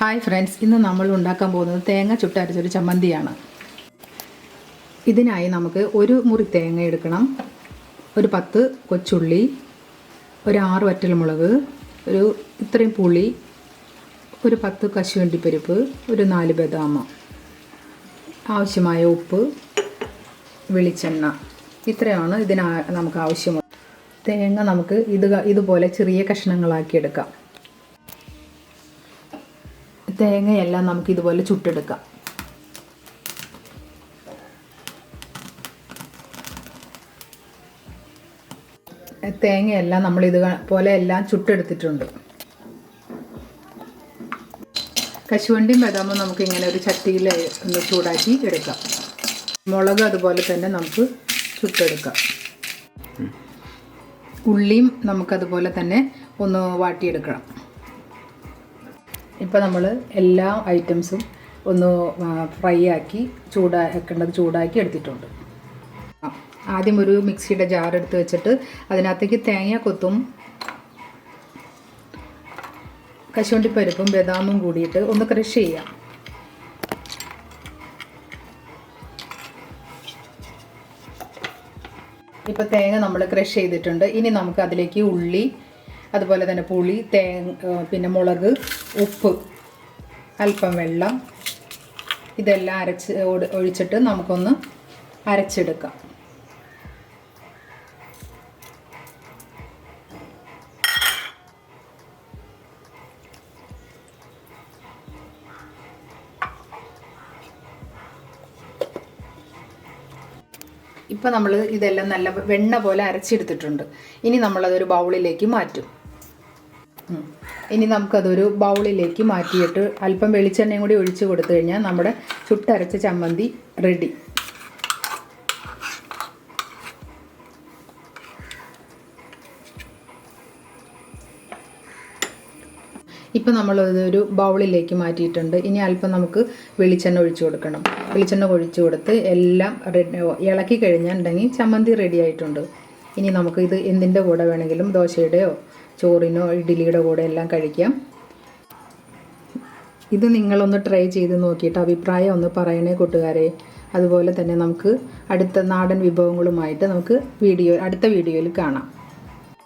Hi friends, ഇന്ന് നമ്മൾ ഉണ്ടാക്കാൻ പോകുന്നത് തേങ്ങ ചുട്ടരച്ചൊരു ചമ്മന്തിയാണ്. ഇതിനായി നമുക്ക് ഒരു മുറി തേങ്ങ എടുക്കണം, ഒരു 10 കൊച്ചുള്ളി, ഒരു 6 വറ്റൽമുളക്, ഒരു ഇത്രയും പുളി, ഒരു 10 കശുവണ്ടിപ്പരിപ്പ്, ഒരു 4 ബദാം, ആവശ്യമായ ഉപ്പ്, വെളിച്ചെണ്ണ. ഇത്രയാണ് നമുക്ക് ആവശ്യമുള്ളത്. തേങ്ങ നമുക്ക് ഇതുപോലെ ചെറിയ കഷ്ണങ്ങളാക്കി എടുക്കാം. തേങ്ങയെല്ലാം നമുക്ക് ഇതുപോലെ ചുട്ടെടുക്കാം. തേങ്ങയെല്ലാം നമ്മൾ ഇതുപോലെ എല്ലാം ചുട്ടെടുത്തിട്ടുണ്ട്. കശുവണ്ടിയും ബദാമും നമുക്ക് ഇങ്ങനെ ഒരു ചട്ടിയിൽ ഒന്ന് ചൂടാക്കി എടുക്കാം. മുളക് അതുപോലെ തന്നെ നമുക്ക് ചുട്ടെടുക്കാം. ഉള്ളിയും നമുക്കതുപോലെ തന്നെ ഒന്ന് വാട്ടിയെടുക്കണം. ഇപ്പോൾ നമ്മൾ എല്ലാ ഐറ്റംസും ഒന്ന് ഫ്രൈ ആക്കി ചൂടാക്കി എടുത്തിട്ടുണ്ട്. ആദ്യം ഒരു മിക്സിയുടെ ജാർ എടുത്ത് വെച്ചിട്ട് അതിനകത്തേക്ക് തേങ്ങ കൊത്തും കശുവണ്ടിപ്പരിപ്പും ബദാമും കൂടിയിട്ട് ഒന്ന് ക്രഷ് ചെയ്യാം. ഇപ്പോൾ തേങ്ങ നമ്മൾ ക്രഷ് ചെയ്തിട്ടുണ്ട്. ഇനി നമുക്ക് അതിലേക്ക് ഉള്ളി, അതുപോലെ തന്നെ പുളി, പിന്നെ മുളക്, ഉപ്പ്, അല്പം വെള്ളം, ഇതെല്ലാം ഒഴിച്ചിട്ട് നമുക്കൊന്ന് അരച്ചെടുക്കാം. ഇപ്പോൾ നമ്മൾ ഇതെല്ലാം നല്ല വെണ്ണ പോലെ അരച്ചെടുത്തിട്ടുണ്ട്. ഇനി നമ്മളതൊരു ബൗളിലേക്ക് മാറ്റും. ഇനി നമുക്കതൊരു ബൗളിലേക്ക് മാറ്റിയിട്ട് അല്പം വെളിച്ചെണ്ണയും കൂടി ഒഴിച്ച് കൊടുത്തു കഴിഞ്ഞാൽ നമ്മുടെ ചുട്ടരച്ച ചമ്മന്തി റെഡി. ഇപ്പം നമ്മളതൊരു ബൗളിലേക്ക് മാറ്റിയിട്ടുണ്ട്. ഇനി അല്പം നമുക്ക് വെളിച്ചെണ്ണ ഒഴിച്ച് കൊടുക്കണം. വെളിച്ചെണ്ണ ഒഴിച്ച് കൊടുത്ത് എല്ലാം ഇളക്കി കഴിഞ്ഞിട്ടുണ്ടെങ്കിൽ ചമ്മന്തി റെഡി ആയിട്ടുണ്ട്. ഇനി നമുക്ക് ഇത് എന്തിൻ്റെ കൂടെ വേണമെങ്കിലും, ദോശയുടെയോ ചോറിനോ ഇഡ്ഡലിയുടെ കൂടെ എല്ലാം കഴിക്കാം. ഇത് നിങ്ങളൊന്ന് ട്രൈ ചെയ്ത് നോക്കിയിട്ട് അഭിപ്രായം ഒന്ന് പറയണേ കൂട്ടുകാരെ. അതുപോലെ തന്നെ നമുക്ക് അടുത്ത നാടൻ വിഭവങ്ങളുമായിട്ട് നമുക്ക് അടുത്ത വീഡിയോയിൽ കാണാം.